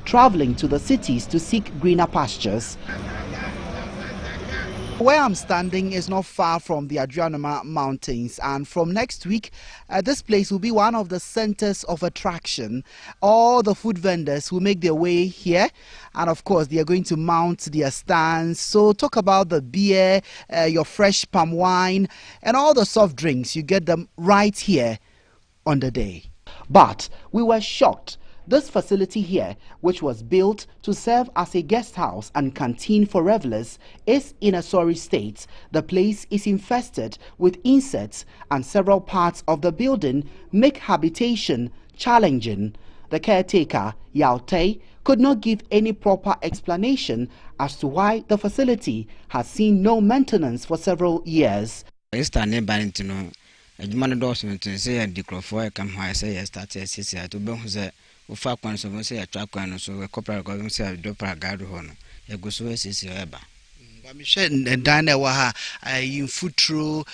traveling to the cities to seek greener pastures. Where I'm standing is not far from the GHOne Mountains, and from next week, this place will be one of the centers of attraction. All the food vendors will make their way here, and of course, they are going to mount their stands. So talk about the beer, your fresh palm wine, and all the soft drinks. You get them right here on the day. But we were shocked. This facility here, which was built to serve as a guest house and canteen for revelers, is in a sorry state. The place is infested with insects, and several parts of the building make habitation challenging. The caretaker, Yao Tei, could not give any proper explanation as to why the facility has seen no maintenance for several years. Ufa kwanso bonse ya twa kwano so we corporate government say do paragado ho no ya goso esisi eba ba mi hwe ndan wa ha infutro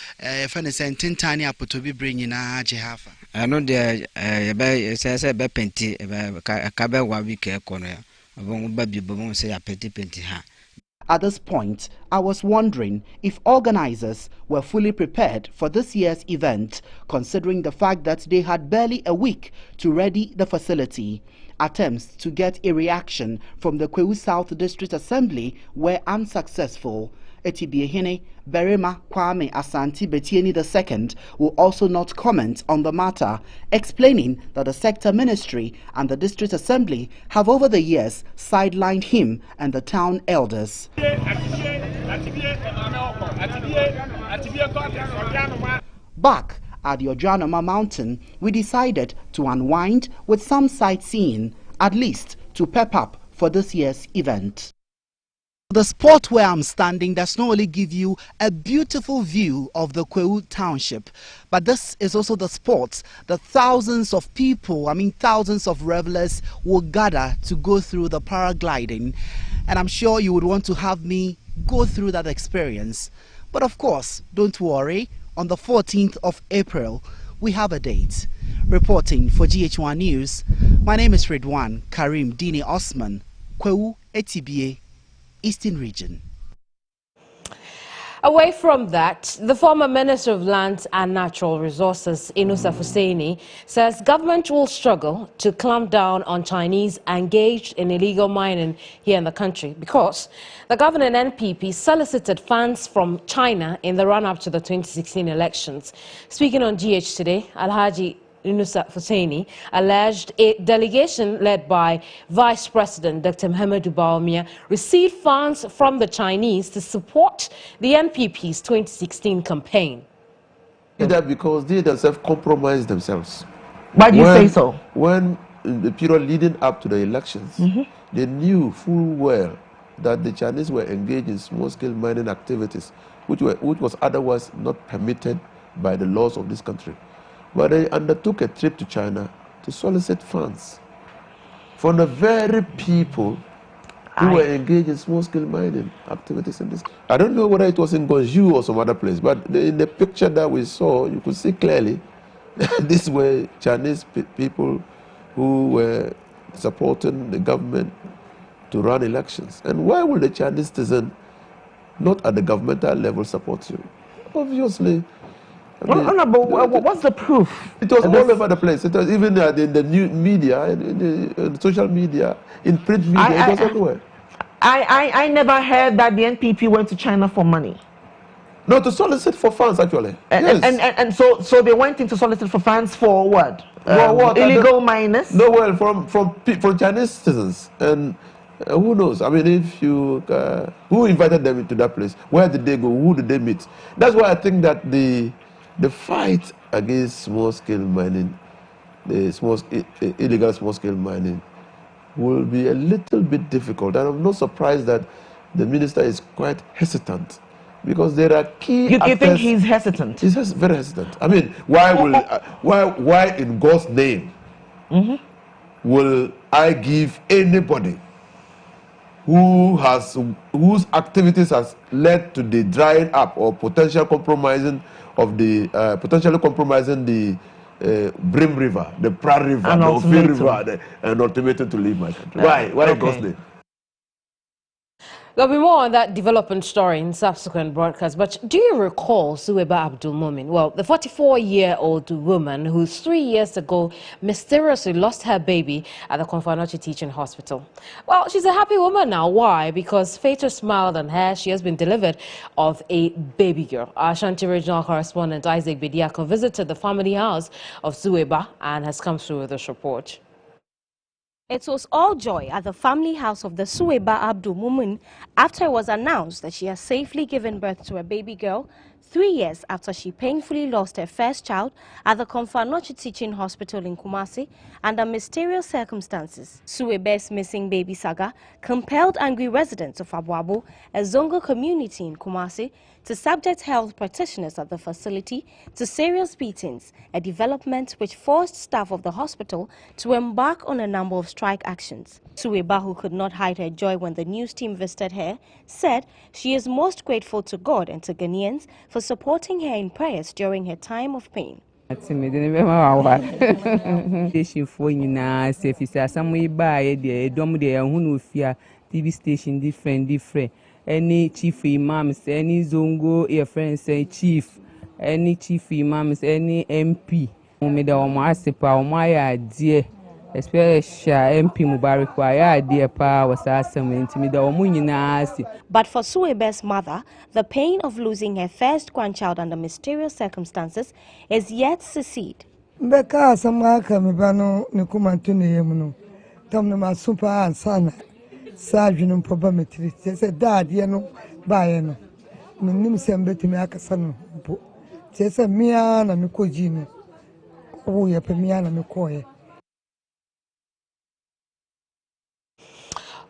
fa ne sententani apotobi brennyina age hafa ano de be say be penti ka be wa week e kono ya obon ba bi bon say ya penti ha. At this point, I was wondering if organizers were fully prepared for this year's event, considering the fact that they had barely a week to ready the facility. Attempts to get a reaction from the Kwewu South District Assembly were unsuccessful. Etibiehene Berema Kwame Asante Betieni II will also not comment on the matter, explaining that the sector ministry and the district assembly have over the years sidelined him and the town elders. Back at the GHOne Mountain, we decided to unwind with some sightseeing, at least to pep up for this year's event. The spot where I'm standing does not only give you a beautiful view of the Kwewu township, but this is also the spot that thousands of people, thousands of revelers will gather to go through the paragliding. And I'm sure you would want to have me go through that experience. But of course, don't worry, on the 14th of April, we have a date. Reporting for GHOne News, my name is Ridwan Karim Dini Osman, Kwewu Etibie, Eastern Region. Away from that, the former Minister of Lands and Natural Resources, Inusa Hussaini, says government will struggle to clamp down on Chinese engaged in illegal mining here in the country because the governing NPP solicited funds from China in the run-up to the 2016 elections. Speaking on GH today, Alhaji Inusa Hussaini alleged a delegation led by Vice President Dr. Muhammadu Bawumia received funds from the Chinese to support the NPP's 2016 campaign. That because they themselves compromised themselves. Why do you say so? When in the period leading up to the elections, they knew full well that the Chinese were engaged in small-scale mining activities, which was otherwise not permitted by the laws of this country. But they undertook a trip to China to solicit funds from the very people who were engaged in small-scale mining activities in this. I don't know whether it was in Gonju or some other place, but in the picture that we saw, you could see clearly these were Chinese people who were supporting the government to run elections. And why would the Chinese citizen, not at the governmental level, support you? Obviously. What's the proof? It was all over the place. It was even in the new media, in the social media, in print media, it was everywhere. I never heard that the NPP went to China for money. No, to solicit for funds, actually. And so they went in to solicit for funds for what? Illegal miners? No, well, from Chinese citizens. And who knows? I mean, if you, who invited them into that place? Where did they go? Who did they meet? That's why I think that the fight against small-scale mining, illegal small-scale mining, will be a little bit difficult. And I'm not surprised that the minister is quite hesitant, because there are key You think he's hesitant? He's very hesitant. I mean, why in God's name will I give anybody whose activities has led to the drying up or potentially compromising the Brim River, the Pra River, An the Ophir ultimatum. River, and ultimatum to leave my country. Why? Why Okay. Gosling? There'll be more on that development story in subsequent broadcasts. But do you recall Suwaiba Abdul Mumin? Well, the 44-year-old woman who 3 years ago mysteriously lost her baby at the Konfanochi Teaching Hospital. Well, she's a happy woman now. Why? Because fate has smiled on her. She has been delivered of a baby girl. Our Ashanti regional correspondent Isaac Bediako visited the family house of Suwaiba and has come through with this report. It was all joy at the family house of the Suwaiba Abdul Mumin after it was announced that she has safely given birth to a baby girl 3 years after she painfully lost her first child at the Konfanochi Teaching Hospital in Kumasi under mysterious circumstances. Suwaiba's missing baby saga compelled angry residents of Abuabu, a Zongo community in Kumasi, to subject health practitioners at the facility to serious beatings, a development which forced staff of the hospital to embark on a number of strike actions. Suwaiba, who could not hide her joy when the news team visited her, said she is most grateful to God and to Ghanaians for supporting her in prayers during her time of pain. TV station different. Any chief imams, any zongo, your friends say chief, any chief imams, any MP. Umida omasipa omaya dear, especially MP Mubarak waya dear pa was asking to me the omunina. But for Suwaiba's mother, the pain of losing her first grandchild under mysterious circumstances is yet to recede. Beka samaka mibano nikumantuni yemuno. Tamna masupa ansana. Sajunum probametri. Tese dad yeno bayeno. Minim sembeti me akasano po. Tese mia na mikojino. Uye pe mia na mikoye.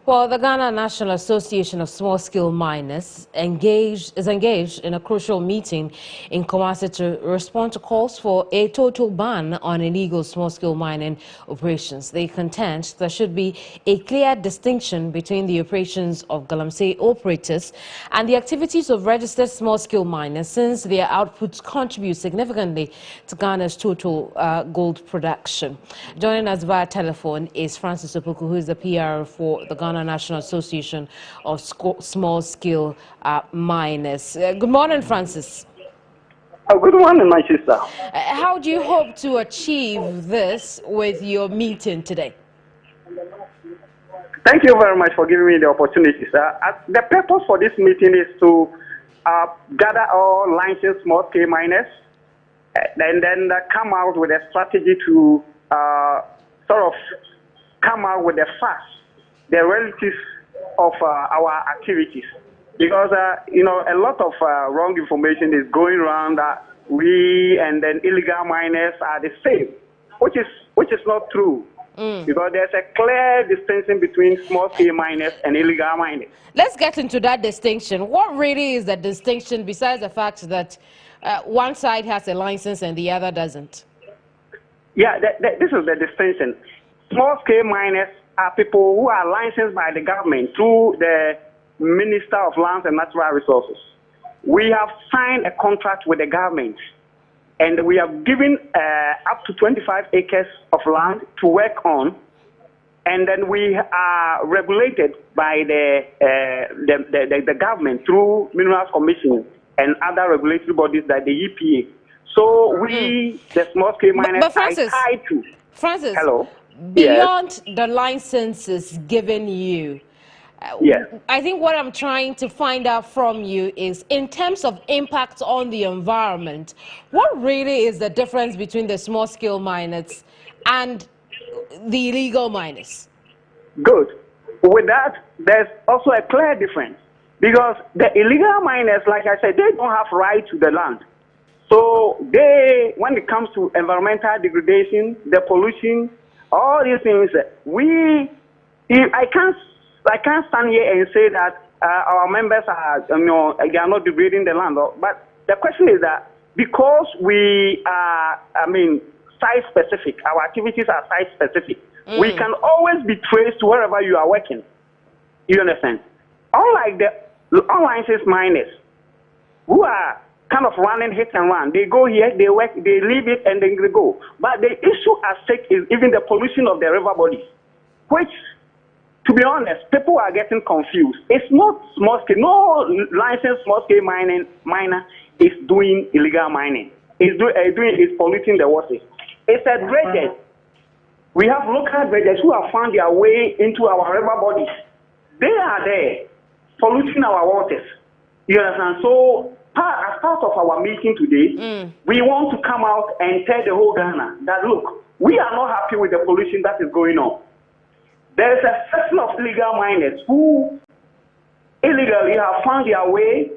Well, the Ghana National Association of Small-Scale Miners is engaged in a crucial meeting in Kumasi to respond to calls for a total ban on illegal small-scale mining operations. They contend there should be a clear distinction between the operations of Galamsey operators and the activities of registered small-scale miners, since their outputs contribute significantly to Ghana's total gold production. Joining us via telephone is Francis Opoku, who is the PR for the Ghana National Association of Small-Scale Miners. Good morning, Francis. Good morning, my sister. How do you hope to achieve this with your meeting today? Thank you very much for giving me the opportunity, sir. The purpose for this meeting is to gather all licensed small-scale miners and then come out with a strategy to sort of come out with the facts, the relatives of our activities, because a lot of wrong information is going around that we and then illegal miners are the same, which is not true. Because there's a clear distinction between small-scale miners and illegal miners. Let's get into that distinction. What really is the distinction, besides the fact that one side has a license and the other doesn't? Yeah, this is the distinction. Small-scale miners are people who are licensed by the government through the Minister of Lands and Natural Resources. We have signed a contract with the government, and we have given up to 25 acres of land to work on, and then we are regulated by the government through Minerals Commission and other regulatory bodies like the EPA. So we, the small-scale miners, but Francis, are tied to. Francis, hello. Beyond the licenses given you, yes. I think what I'm trying to find out from you is, in terms of impact on the environment, what really is the difference between the small-scale miners and the illegal miners? Good. With that, there's also a clear difference, because the illegal miners, like I said, they don't have right to the land. So they, when it comes to environmental degradation, the pollution, all these things, I can't stand here and say that our members are, they are not degrading the land. But the question is that because we are, site specific, our activities are site specific, we can always be traced to wherever you are working. You understand? Unlike the unlicensed miners who are kind of running hit and run. They go here, they work, they leave it, and then they go. But the issue at stake is even the pollution of the river bodies, which, to be honest, people are getting confused. It's not small scale. No licensed small scale miner is doing illegal mining. It's polluting the waters. It's a dredgers. We have local dredgers who have found their way into our river bodies. They are there polluting our waters. You understand? So, as part of our meeting today, we want to come out and tell the whole Ghana that, look, we are not happy with the pollution that is going on. There is a section of illegal miners who illegally have found their way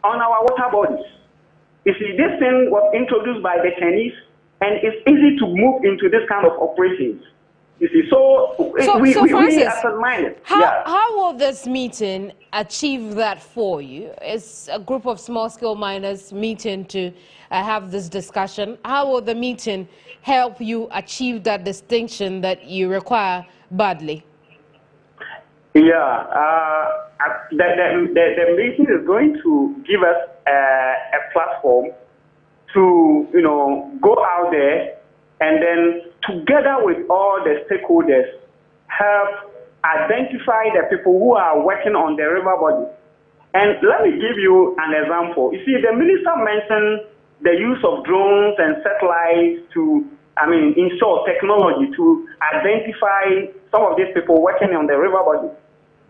on our water bodies. You see, this thing was introduced by the Chinese, and it's easy to move into this kind of operations. You see, we as a miners. How will this meeting achieve that for you? It's a group of small-scale miners meeting to have this discussion. How will the meeting help you achieve that distinction that you require badly? Yeah, the meeting is going to give us a platform to, go out there and then together with all the stakeholders help identify the people who are working on the river body. And let me give you an example. You see, the minister mentioned the use of drones and satellites to, install technology to identify some of these people working on the river body.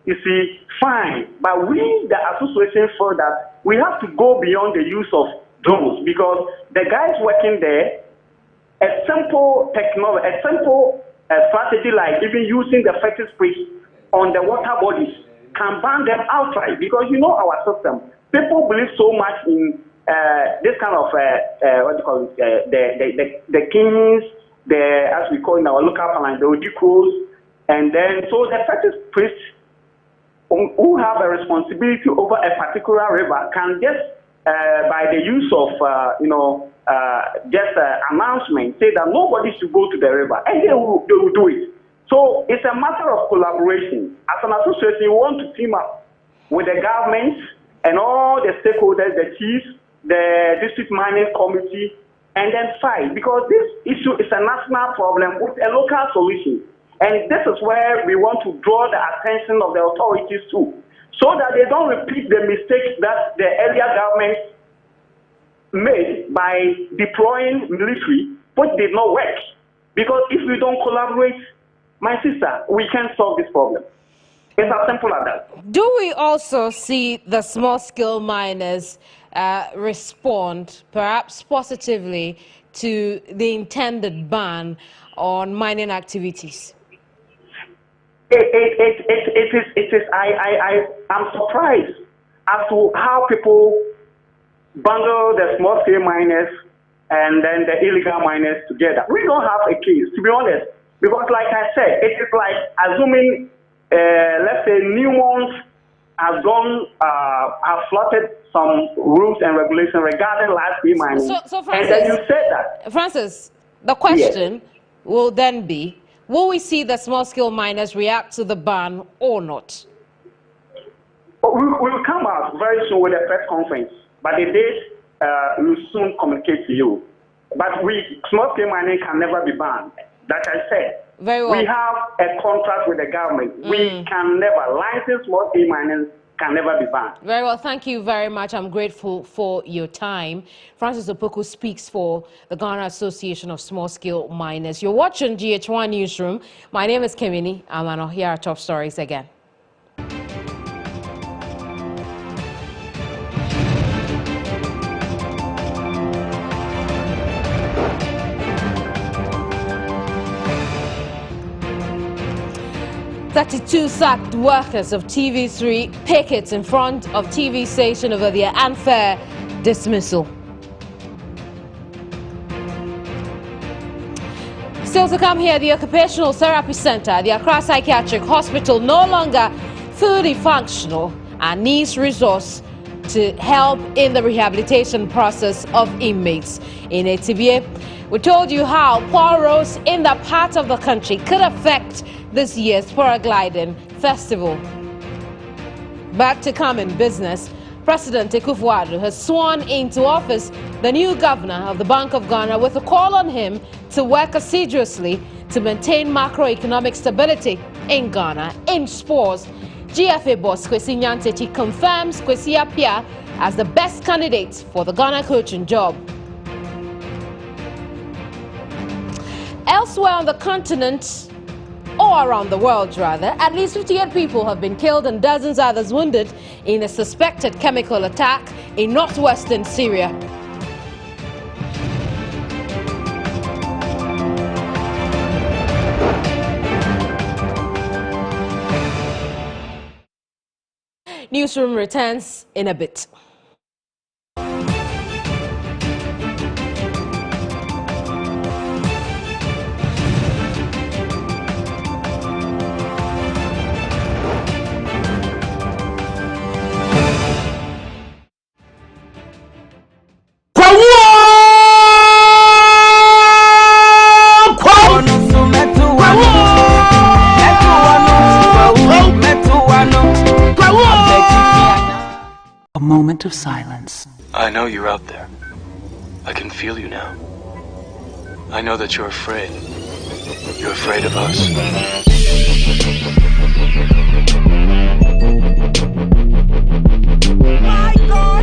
You see, fine, but we, the association, feel that we have to go beyond the use of drones because the guys working there, a simple technology, a simple strategy like even using the fetish sprays on the water bodies can ban them outright because our system. People believe so much in this kind of what do you call it? The kings, as we call in our local parlance, the odikos, and then so the fetish priests who have a responsibility over a particular river can just by the use of just announcement say that nobody should go to the river, and they will do it. So it's a matter of collaboration. As an association, we want to team up with the government and all the stakeholders, the chiefs, the district mining committee, and then fight because this issue is a national problem with a local solution. And this is where we want to draw the attention of the authorities to, so that they don't repeat the mistakes that the earlier government made by deploying military, which did not work. Because if we don't collaborate, my sister, we can't solve this problem. It's as simple as that. Do we also see the small-scale miners respond, perhaps positively, to the intended ban on mining activities? I'm surprised as to how people bundle the small-scale miners and then the illegal miners together. We don't have a case, to be honest, because like I said, it is like assuming, let's say, new ones have flouted some rules and regulations regarding large-scale mining. So Francis, and then you said that. Francis, the question will then be, will we see the small-scale miners react to the ban or not? We will come out very soon with a press conference, but the date we will soon communicate to you. But small-scale mining can never be banned. Like I said, very well. We have a contract with the government. We can never, licensed small-scale mining can never be banned. Very well. Thank you very much. I'm grateful for your time. Francis Opoku speaks for the Ghana Association of Small-Scale Miners. You're watching GHOne Newsroom. My name is Kemini. I'm here are top stories again. "32 sacked workers of TV3 pickets in front of TV station over their unfair dismissal." Still to come here, the Occupational Therapy Center, the Accra Psychiatric Hospital, no longer fully functional and needs resource to help in the rehabilitation process of inmates. In Etibie, we told you how poor roads in that part of the country could affect this year's paragliding festival. Back to come in business, President Akufo-Addo has sworn into office the new governor of the Bank of Ghana with a call on him to work assiduously to maintain macroeconomic stability in Ghana. In sports, GFA boss Kwesi Nyantechi confirms Kwesi Appiah as the best candidate for the Ghana coaching job. Elsewhere on the continent, or around the world rather, at least 58 people have been killed and dozens others wounded in a suspected chemical attack in northwestern Syria. Newsroom returns in a bit. A moment of silence. I know you're out there. I can feel you now. I know that you're afraid. You're afraid of us. My God!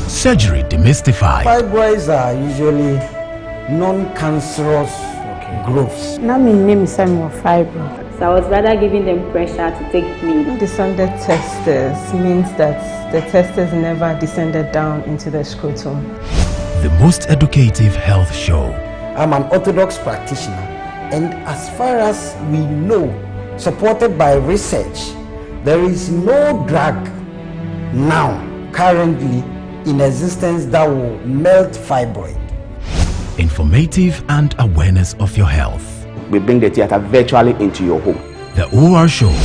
Surgery demystified. Fibroids are usually non-cancerous growths. Now my name is Samuel Fibro. So I was rather giving them pressure to take me. Descended testes means that the testes never descended down into the scrotum. The most educative health show. I'm an orthodox practitioner, and as far as we know, supported by research, there is no drug now currently in existence that will melt fibroid. Informative and awareness of your health. We bring the theater virtually into your home. The OR Show.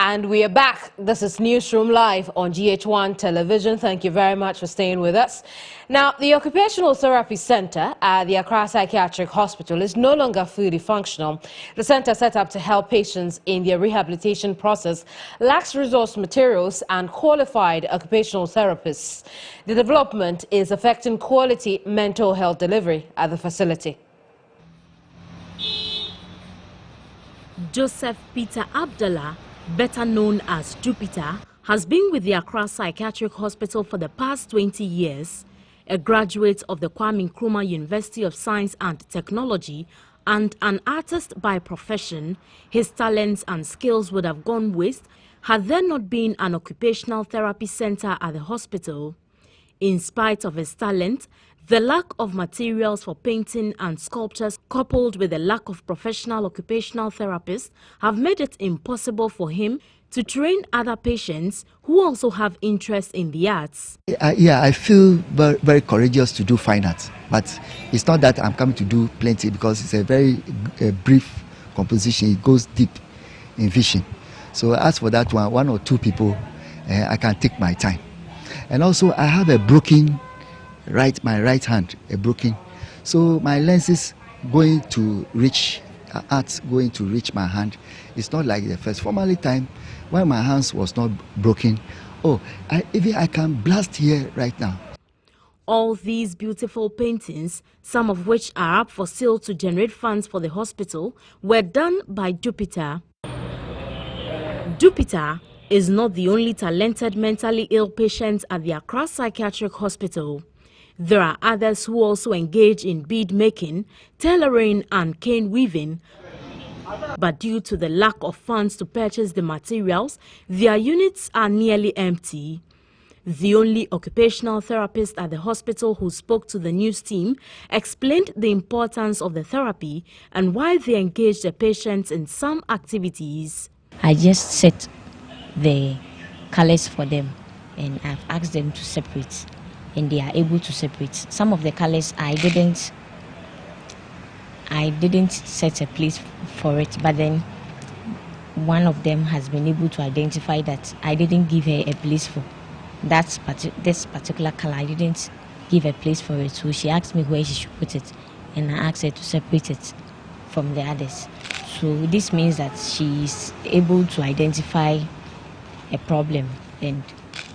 And we are back. This is Newsroom Live on GHOne Television. Thank you very much for staying with us. Now, the Occupational Therapy Center at the Accra Psychiatric Hospital is no longer fully functional. The center, set up to help patients in their rehabilitation process, lacks resource materials and qualified occupational therapists. The development is affecting quality mental health delivery at the facility. Joseph Peter Abdallah, better known as Jupiter, has been with the Accra Psychiatric Hospital for the past 20 years. A graduate of the Kwame Nkrumah University of Science and Technology and an artist by profession, his talents and skills would have gone waste had there not been an occupational therapy center at the hospital. In spite of his talent, the lack of materials for painting and sculptures, coupled with the lack of professional occupational therapists, have made it impossible for him to train other patients who also have interest in the arts. I feel very, very courageous to do fine arts, but it's not that I'm coming to do plenty because it's a very brief composition. It goes deep in vision. So as for that one or two people, I can take my time. And also I have a broken my right hand, broken. So my lenses going to reach, arts going to reach my hand. It's not like the first. Formerly time when my hands was not broken. Even I can blast here right now. All these beautiful paintings, some of which are up for sale to generate funds for the hospital, were done by Jupiter. Jupiter is not the only talented mentally ill patient at the Accra Psychiatric Hospital. There are others who also engage in bead making, tailoring and cane weaving, But due to the lack of funds to purchase the materials, their units are nearly empty. The only occupational therapist at the hospital who spoke to the news team explained the importance of the therapy and why they engaged the patients in some activities. I just set the colors for them and I've asked them to separate, and they are able to separate. Some of the colors I didn't set a place for it, but then one of them has been able to identify that I didn't give her a place for this particular color. I didn't give a place for it, so she asked me where she should put it, and I asked her to separate it from the others. So this means that she is able to identify a problem and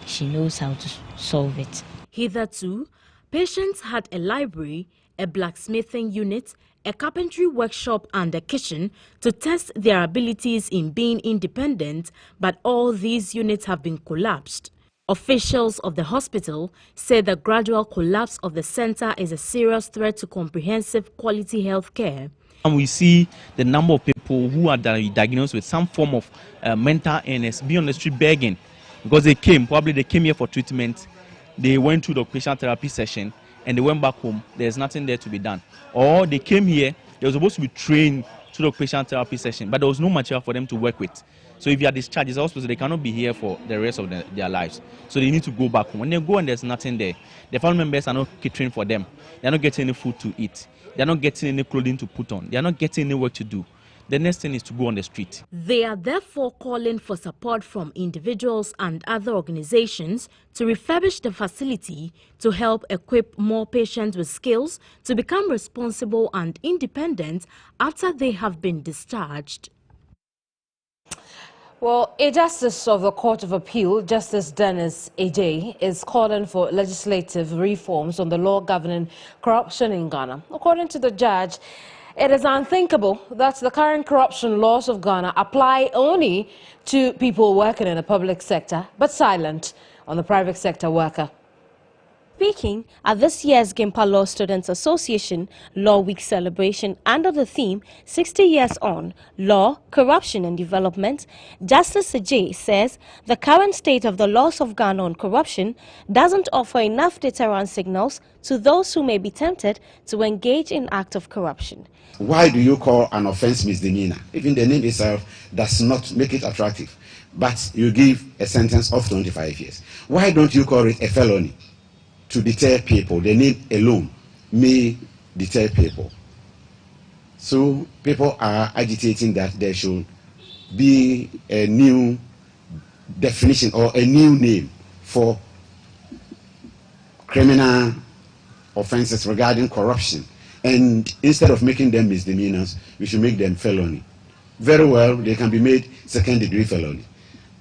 she knows how to solve it. Hitherto, patients had a library, a blacksmithing unit, a carpentry workshop and a kitchen to test their abilities in being independent, but all these units have been collapsed. Officials of the hospital say the gradual collapse of the center is a serious threat to comprehensive quality health care. And we see the number of people who are diagnosed with some form of mental illness be on the street begging because they came here for treatment, they went to the occupational therapy session and they went back home. There's nothing there to be done. Or they came here, they were supposed to be trained to the occupational therapy session, but there was no material for them to work with. So if you are discharged, it's also they cannot be here for the rest of their lives. So they need to go back home. When they go and there's nothing there, the family members are not catering for them. They're not getting any food to eat. They're not getting any clothing to put on. They're not getting any work to do. The next thing is to go on the street. They are therefore calling for support from individuals and other organizations to refurbish the facility to help equip more patients with skills to become responsible and independent after they have been discharged. Well, a justice of the Court of Appeal, Justice Dennis Ajay, is calling for legislative reforms on the law governing corruption in Ghana. According to the judge, it is unthinkable that the current corruption laws of Ghana apply only to people working in the public sector, but silent on the private sector worker. Speaking at this year's Gimpa Law Students Association Law Week celebration under the theme 60 Years On, Law, Corruption and Development, Justice Ajay says the current state of the laws of Ghana on corruption doesn't offer enough deterrent signals to those who may be tempted to engage in acts of corruption. Why do you call an offense misdemeanor? Even the name itself does not make it attractive, but you give a sentence of 25 years. Why don't you call it a felony? To deter people, the name alone may deter people. So people are agitating that there should be a new definition or a new name for criminal offenses regarding corruption. And instead of making them misdemeanors, we should make them felony. Very well, they can be made second-degree felony.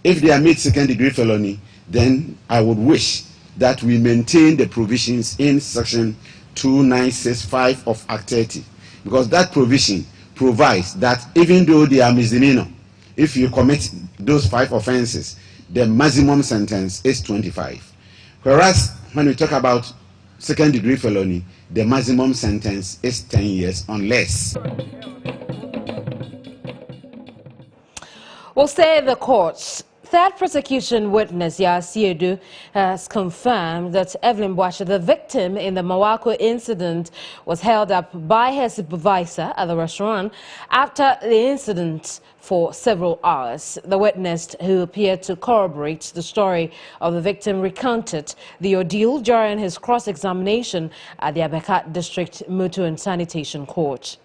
If they are made second-degree felony, then I would wish that we maintain the provisions in section 2965 of Act 30, because that provision provides that even though they are misdemeanor, if you commit those 5 offenses, the maximum sentence is 25. Whereas when we talk about second-degree felony, the maximum sentence is 10 years unless. We'll stay in the courts. Third prosecution witness Yasiedu has confirmed that Evelyn Boache, the victim in the Mawako incident, was held up by her supervisor at the restaurant after the incident for several hours. The witness, who appeared to corroborate the story of the victim, recounted the ordeal during his cross-examination at the Abeka District Motor and Sanitation Court.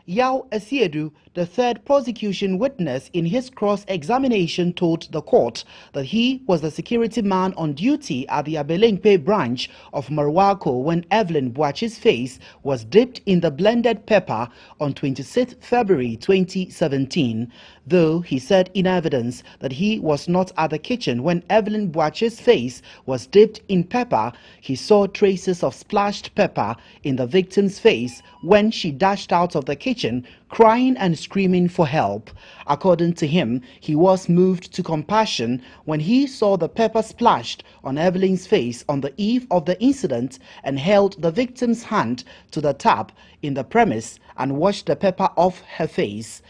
Yao Asiedu, the third prosecution witness in his cross-examination, told the court that he was the security man on duty at the Abelengpe branch of Marwako when Evelyn Boache's face was dipped in the blended pepper on 26 February 2017, though he said in evidence that he was not at the kitchen when Evelyn Boache's face was dipped in pepper. He saw traces of splashed pepper in the victim's face when she dashed out of the kitchen kitchen, crying and screaming for help. According to him, he was moved to compassion when he saw the pepper splashed on Evelyn's face on the eve of the incident and held the victim's hand to the tap in the premise and washed the pepper off her face.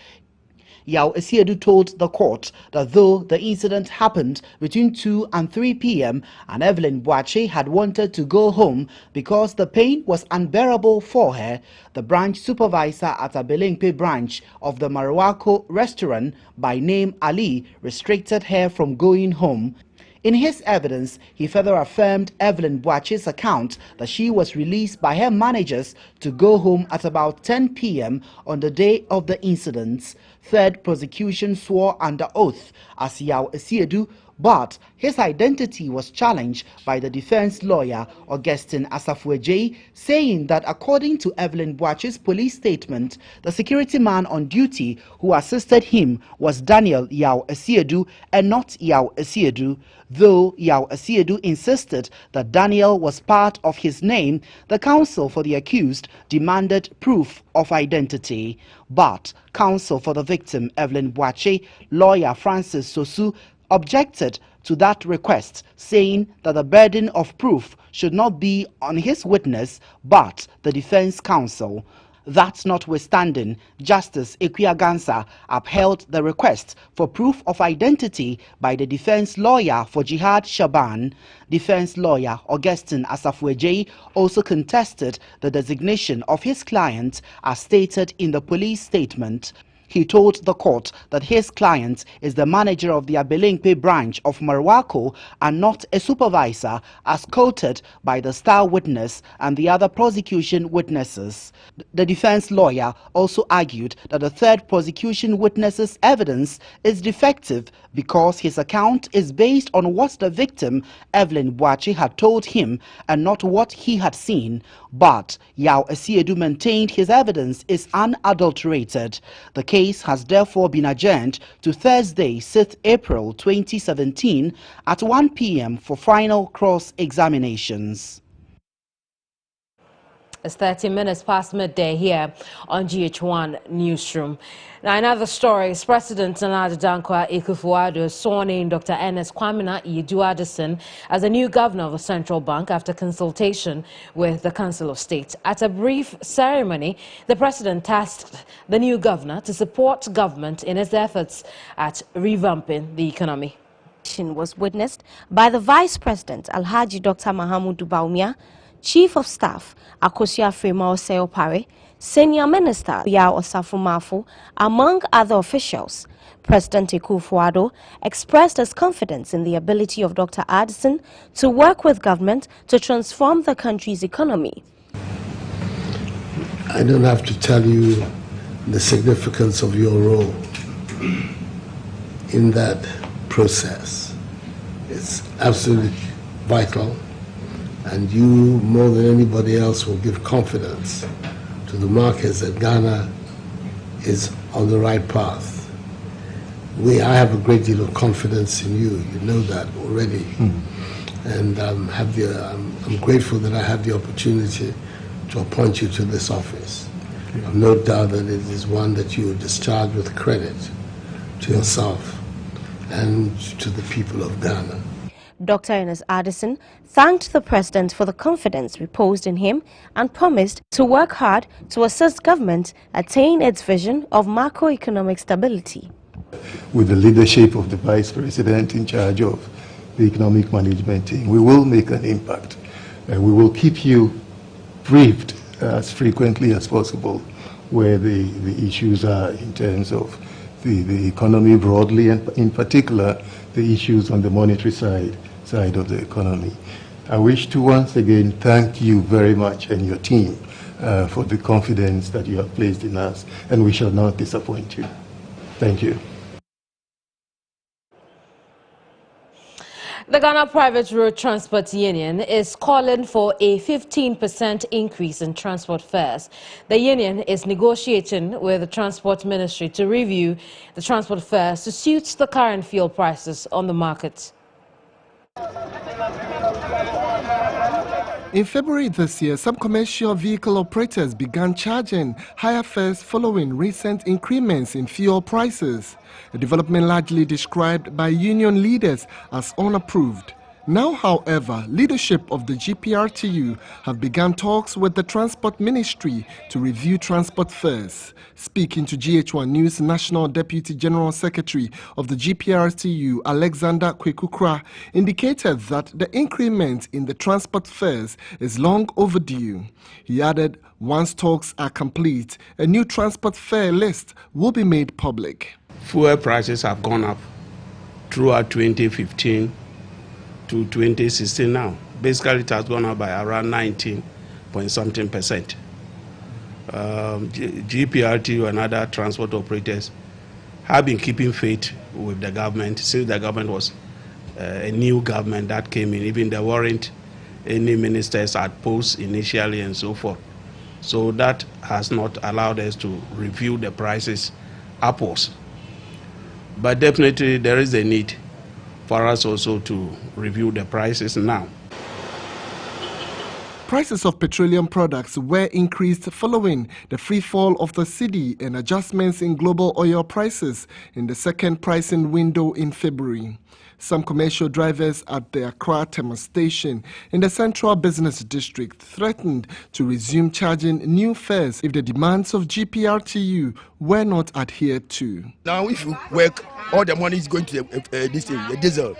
Yao Esiedu told the court that though the incident happened between 2 and 3 p.m. and Evelyn Boache had wanted to go home because the pain was unbearable for her, the branch supervisor at Abelingpe branch of the Marwako restaurant by name Ali restricted her from going home. In his evidence, he further affirmed Evelyn Boache's account that she was released by her managers to go home at about 10 p.m. on the day of the incidents. Third prosecution swore under oath as Yao Esiedu, but his identity was challenged by the defense lawyer Augustine Asafuejei, saying that according to Evelyn Boache's police statement, the security man on duty who assisted him was Daniel Yao Esiedu and not Yao Esiedu. Though Yao Esiedu insisted that Daniel was part of his name, the counsel for the accused demanded proof of identity. But counsel for the victim, Evelyn Boache, lawyer Francis Sosu, objected to that request, saying that the burden of proof should not be on his witness but the defense counsel. That notwithstanding, Justice Ekwiagansa upheld the request for proof of identity by the defense lawyer for Jihad Shaban. Defense lawyer Augustine Asafuejei also contested the designation of his client as stated in the police statement. He told the court that his client is the manager of the Abelingpe branch of Marwako and not a supervisor, as quoted by the star witness and the other prosecution witnesses. The defense lawyer also argued that the third prosecution witness's evidence is defective because his account is based on what the victim, Evelyn Boache, had told him and not what he had seen. But Yao Esiedu maintained his evidence is unadulterated. The case has therefore been adjourned to Thursday, 6th April 2017 at 1 p.m. for final cross-examinations. It's 30 minutes past midday here on GHOne Newsroom. Now, in other stories, President Nana Dankwa Akufo-Addo has sworn in Dr. Ernest Kwamina Yedu-Addison as the new governor of the Central Bank after consultation with the Council of State. At a brief ceremony, the president tasked the new governor to support government in its efforts at revamping the economy. Was witnessed by the Vice President Alhaji Dr. Mahamudu Bawumia, Chief of Staff Akosua Frema Osei-Opare, Senior Minister Yao Osafo-Maafo, among other officials. President Akufo-Addo expressed his confidence in the ability of Dr. Addison to work with government to transform the country's economy. I don't have to tell you the significance of your role in that process. It's absolutely vital. And you, more than anybody else, will give confidence to the markets that Ghana is on the right path. I have a great deal of confidence in you. You know that already. And I'm grateful that I have the opportunity to appoint you to this office. I have no doubt that it is one that you will discharge with credit to yourself and to the people of Ghana. Dr. Ernest Addison thanked the president for the confidence reposed in him and promised to work hard to assist government attain its vision of macroeconomic stability. With the leadership of the vice president in charge of the economic management team, we will make an impact. We will keep you briefed as frequently as possible where the issues are in terms of the economy broadly, and in particular the issues on the monetary side of the economy. I wish to once again thank you very much and your team for the confidence that you have placed in us, and we shall not disappoint you. Thank you. The Ghana Private Road Transport Union is calling for a 15% increase in transport fares. The union is negotiating with the Transport Ministry to review the transport fares to suit the current fuel prices on the market. In February this year, some commercial vehicle operators began charging higher fares following recent increments in fuel prices, a development largely described by union leaders as unapproved. Now, however, leadership of the GPRTU have begun talks with the Transport Ministry to review transport fares. Speaking to GHOne News, National Deputy General Secretary of the GPRTU, Alexander Kwekukra, indicated that the increment in the transport fares is long overdue. He added, once talks are complete, a new transport fare list will be made public. Fuel prices have gone up throughout 2015 to 2016 now. Basically, it has gone up by around 19% GPRTU and other transport operators have been keeping faith with the government since the government was a new government that came in. Even there weren't any ministers at posts initially and so forth. So that has not allowed us to review the prices upwards. But definitely there is a need for us also to review the prices now. Prices of petroleum products were increased following the free fall of the cedi and adjustments in global oil prices in the second pricing window in February. Some commercial drivers at the Accra Thermal Station in the Central Business District threatened to resume charging new fares if the demands of GPRTU were not adhered to. Now, if you work, all the money is going to the diesel.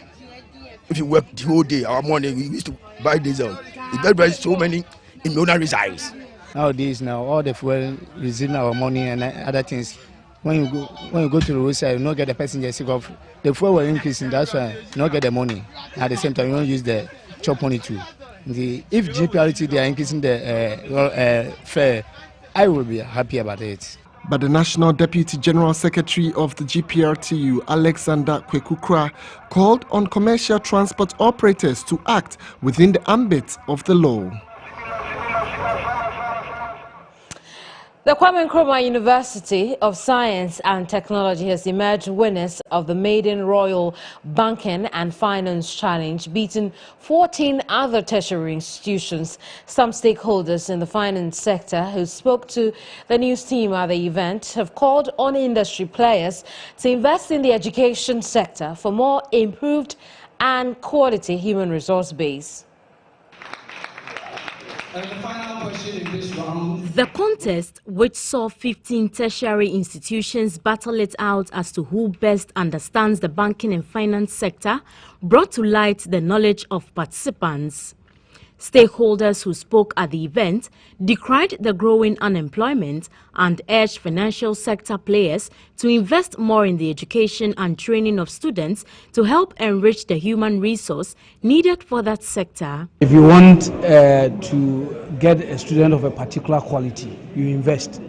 If you work the whole day, our money, we used to buy diesel. It's very so many in owner resides. Nowadays, all the fuel is in our money and other things. When you go to the roadside, you don't get the passengers. The fuel will increase, and that's why you don't get the money. At the same time, you don't use the chop money too. If GPRT they are increasing the fare, I will be happy about it. But the National Deputy General Secretary of the GPRTU, Alexander Kwekukra, called on commercial transport operators to act within the ambit of the law. The GHOne Nkrumah University of Science and Technology has emerged winners of the Maiden Royal Banking and Finance Challenge, beating 14 other tertiary institutions. Some stakeholders in the finance sector who spoke to the news team at the event have called on industry players to invest in the education sector for more improved and quality human resource base. And the final question in this round. The contest, which saw 15 tertiary institutions battle it out as to who best understands the banking and finance sector, brought to light the knowledge of participants. Stakeholders who spoke at the event decried the growing unemployment and urged financial sector players to invest more in the education and training of students to help enrich the human resource needed for that sector. If you want to get a student of a particular quality, you invest.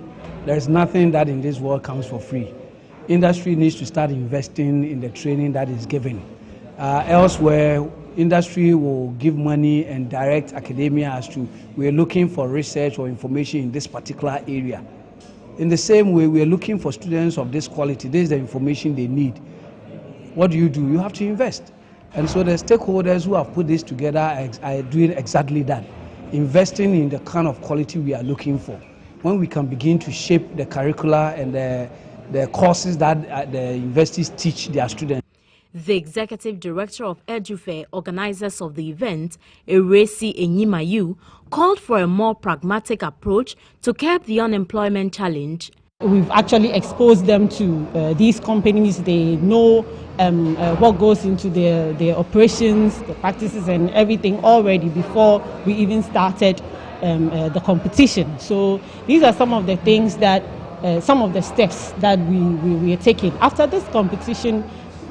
There is nothing that in this world comes for free. Industry needs to start investing in the training that is given. Elsewhere, industry will give money and direct academia as to we are looking for research or information in this particular area. In the same way, we are looking for students of this quality. This is the information they need. What do? You have to invest. And so the stakeholders who have put this together are doing exactly that, investing in the kind of quality we are looking for. When we can begin to shape the curricula and the courses that the universities teach their students. The executive director of EduFair, organizers of the event, Eresi Enyimayu, called for a more pragmatic approach to curb the unemployment challenge. We've actually exposed them to these companies. They know what goes into their operations, the practices and everything already before we even started the competition. So these are some of the things that, some of the steps that we are taking. After this competition,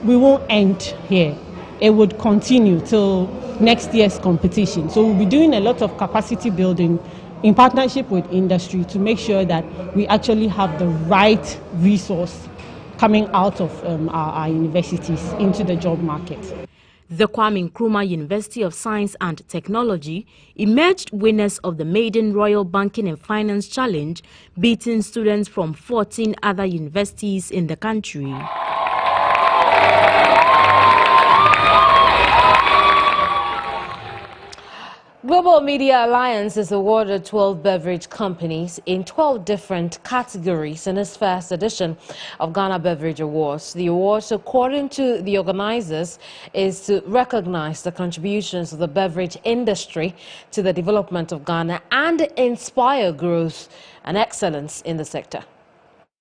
we won't end here. It would continue till next year's competition. So we'll be doing a lot of capacity building in partnership with industry to make sure that we actually have the right resource coming out of our universities into the job market. The GHOne Nkrumah University of Science and Technology emerged winners of the Maiden Royal Banking and Finance Challenge, beating students from 14 other universities in the country. Global Media Alliance is awarded 12 beverage companies in 12 different categories in its first edition of Ghana Beverage Awards. The awards, according to the organizers, is to recognize the contributions of the beverage industry to the development of Ghana and inspire growth and excellence in the sector.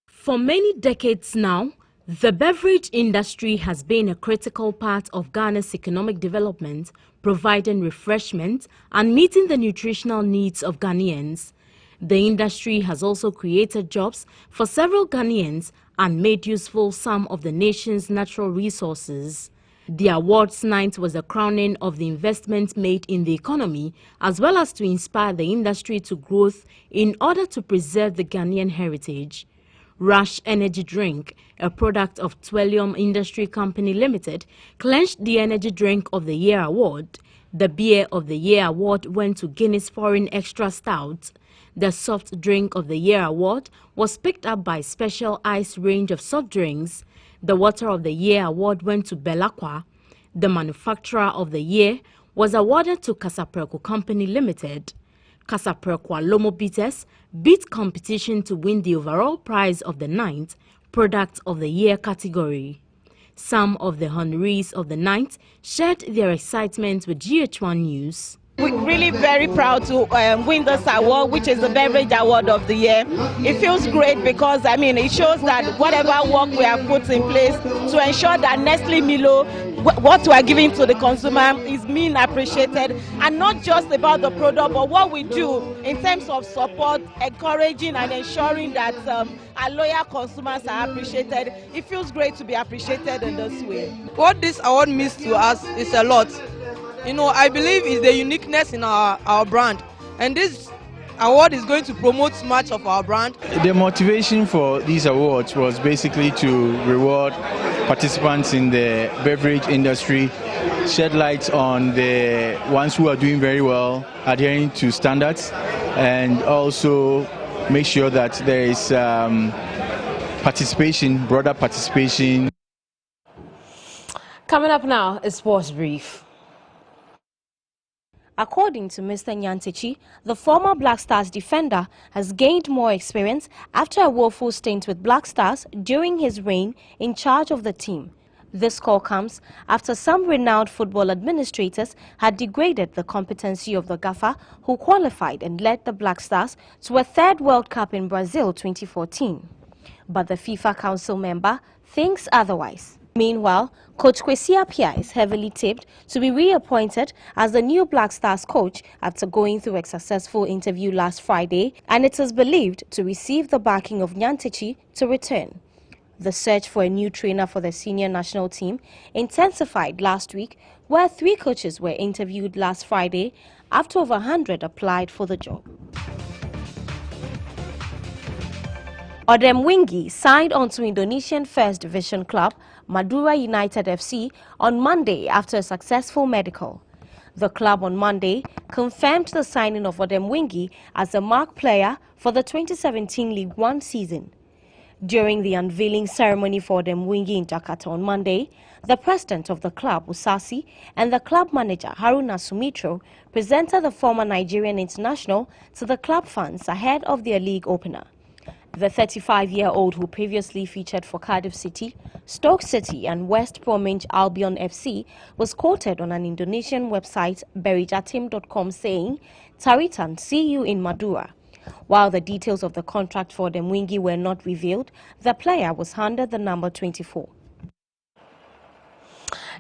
For many decades now, the beverage industry has been a critical part of Ghana's economic development, providing refreshment and meeting the nutritional needs of Ghanaians. The industry has also created jobs for several Ghanaians and made useful some of the nation's natural resources. The awards night was the crowning of the investment made in the economy, as well as to inspire the industry to growth in order to preserve the Ghanaian heritage. Rush Energy Drink, a product of Twellium Industry Company Limited, clinched the Energy Drink of the Year award. The Beer of the Year award went to Guinness Foreign Extra Stout. The Soft Drink of the Year award was picked up by Special Ice range of soft drinks. The Water of the Year award went to Belacqua. The Manufacturer of the Year was awarded to Casapreco Company Limited. Casapreco Lomo Bitters beat competition to win the overall prize of the night, Product of the Year category. Some of the honorees of the night shared their excitement with GHOne News. We're really very proud to win this award, which is the Beverage Award of the Year. It feels great because, it shows that whatever work we have put in place to ensure that Nestle Milo, what we are giving to the consumer, is being appreciated, and not just about the product, but what we do in terms of support, encouraging and ensuring that our loyal consumers are appreciated. It feels great to be appreciated in this way. What this award means to us is a lot. I believe it's the uniqueness in our brand, and this award is going to promote much of our brand. The motivation for these awards was basically to reward participants in the beverage industry, shed light on the ones who are doing very well, adhering to standards, and also make sure that there is participation, broader participation. Coming up now is Sports Brief. According to Mr. Nyantechi, the former Black Stars defender has gained more experience after a woeful stint with Black Stars during his reign in charge of the team. This call comes after some renowned football administrators had degraded the competency of the gaffer who qualified and led the Black Stars to a third World Cup in Brazil 2014. But the FIFA Council member thinks otherwise. Meanwhile, Coach Kwesi Appiah is heavily tipped to be reappointed as the new Black Stars coach after going through a successful interview last Friday, and it is believed to receive the backing of Nyantechi to return. The search for a new trainer for the senior national team intensified last week, where 3 coaches were interviewed last Friday after over 100 applied for the job. Odem Wingi signed on to Indonesian First Division club Madura United FC on Monday after a successful medical. The club on Monday confirmed the signing of Odem Wingi as a marquee player for the 2017 League One season. During the unveiling ceremony for Odem Wingi in Jakarta on Monday, the president of the club, Usasi, and the club manager, Haruna Sumitro, presented the former Nigerian international to the club fans ahead of their league opener. The 35-year-old, who previously featured for Cardiff City, Stoke City and West Bromwich Albion FC, was quoted on an Indonesian website, berijatim.com, saying, "Taritan, see you in Madura." While the details of the contract for Odem Wingi were not revealed, the player was handed the number 24.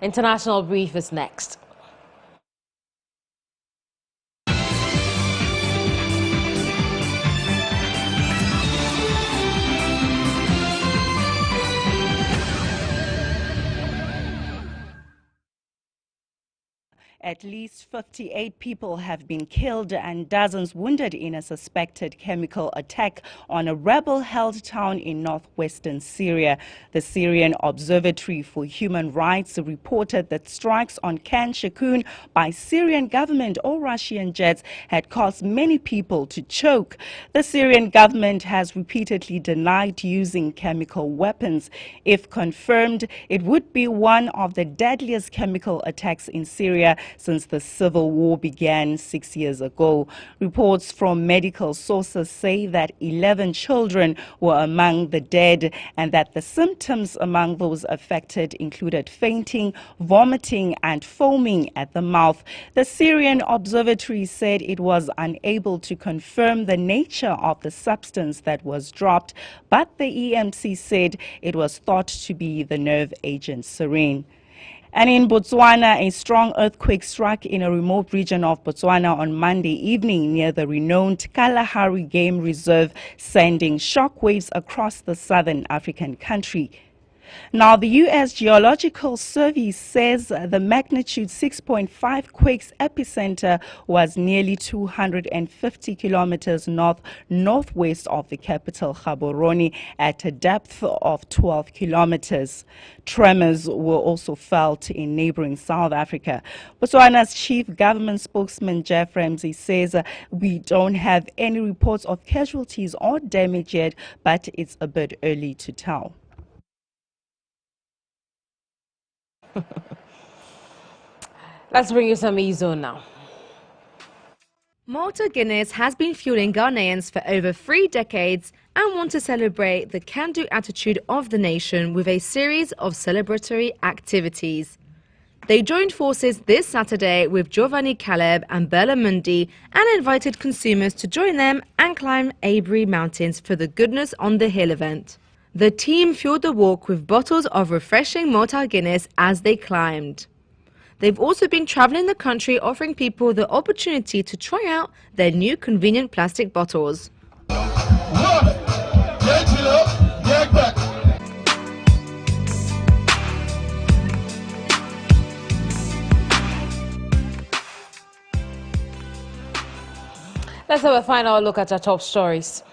International Brief is next. At least 58 people have been killed and dozens wounded in a suspected chemical attack on a rebel-held town in northwestern Syria. The Syrian Observatory for Human Rights reported that strikes on Khan Sheikhoun by Syrian government or Russian jets had caused many people to choke. The Syrian government has repeatedly denied using chemical weapons. If confirmed, it would be one of the deadliest chemical attacks in Syria since the civil war began 6 years ago. Reports from medical sources say that 11 children were among the dead and that the symptoms among those affected included fainting, vomiting and foaming at the mouth. The Syrian Observatory said it was unable to confirm the nature of the substance that was dropped, but the EMC said it was thought to be the nerve agent sarin. And in Botswana, a strong earthquake struck in a remote region of Botswana on Monday evening near the renowned Kalahari Game Reserve, sending shockwaves across the southern African country. Now, the U.S. Geological Survey says the magnitude 6.5 quake's epicenter was nearly 250 kilometers northwest of the capital, Gaborone, at a depth of 12 kilometers. Tremors were also felt in neighboring South Africa. Botswana's chief government spokesman, Jeff Ramsey, says we don't have any reports of casualties or damage yet, but it's a bit early to tell. Let's bring you some GHOne now. Malta Guinness has been fueling Ghanaians for over 3 decades and want to celebrate the can-do attitude of the nation with a series of celebratory activities. They joined forces this Saturday with Giovanni Caleb and Bella Mundi and invited consumers to join them and climb Avery Mountains for the Goodness on the Hill event. The team fueled the walk with bottles of refreshing Malta Guinness as they climbed. They've also been traveling the country offering people the opportunity to try out their new convenient plastic bottles. Let's have a final look at our top stories.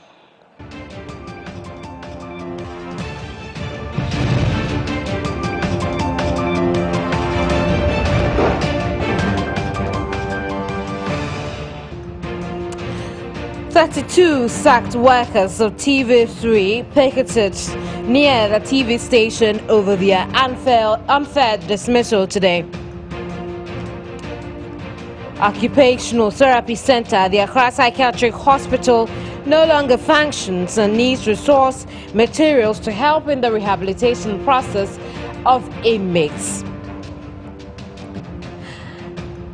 "32 sacked workers of TV3 picketed near the TV station over their unfair dismissal today. Occupational Therapy Center at the Accra Psychiatric Hospital no longer functions and needs resource materials to help in the rehabilitation process of inmates.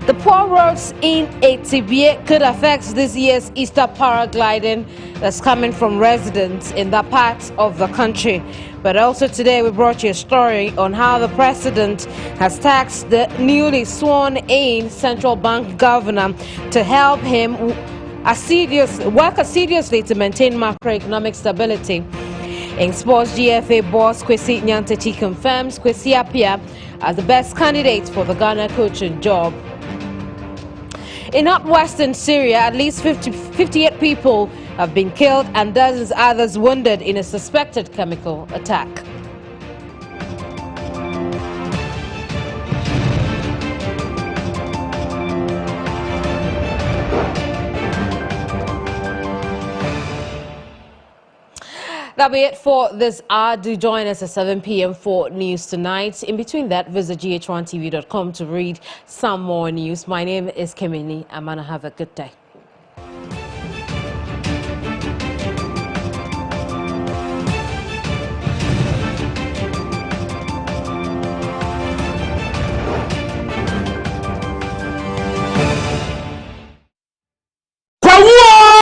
The poor roads in Etibie could affect this year's Easter paragliding that's coming from residents in that part of the country. But also today we brought you a story on how the president has tasked the newly sworn-in central bank governor to help him work assiduously to maintain macroeconomic stability. In sports, GFA boss Kwesi Nyantechi confirms Kwesi Appiah as the best candidate for the Ghana coaching job. In northwestern Syria, at least 58 people have been killed and dozens others wounded in a suspected chemical attack. That'll be it for this hour. Do join us at 7 p.m. for News Tonight. In between that, visit GHOneTV.com to read some more news. My name is Kemini Amana. Have a good day.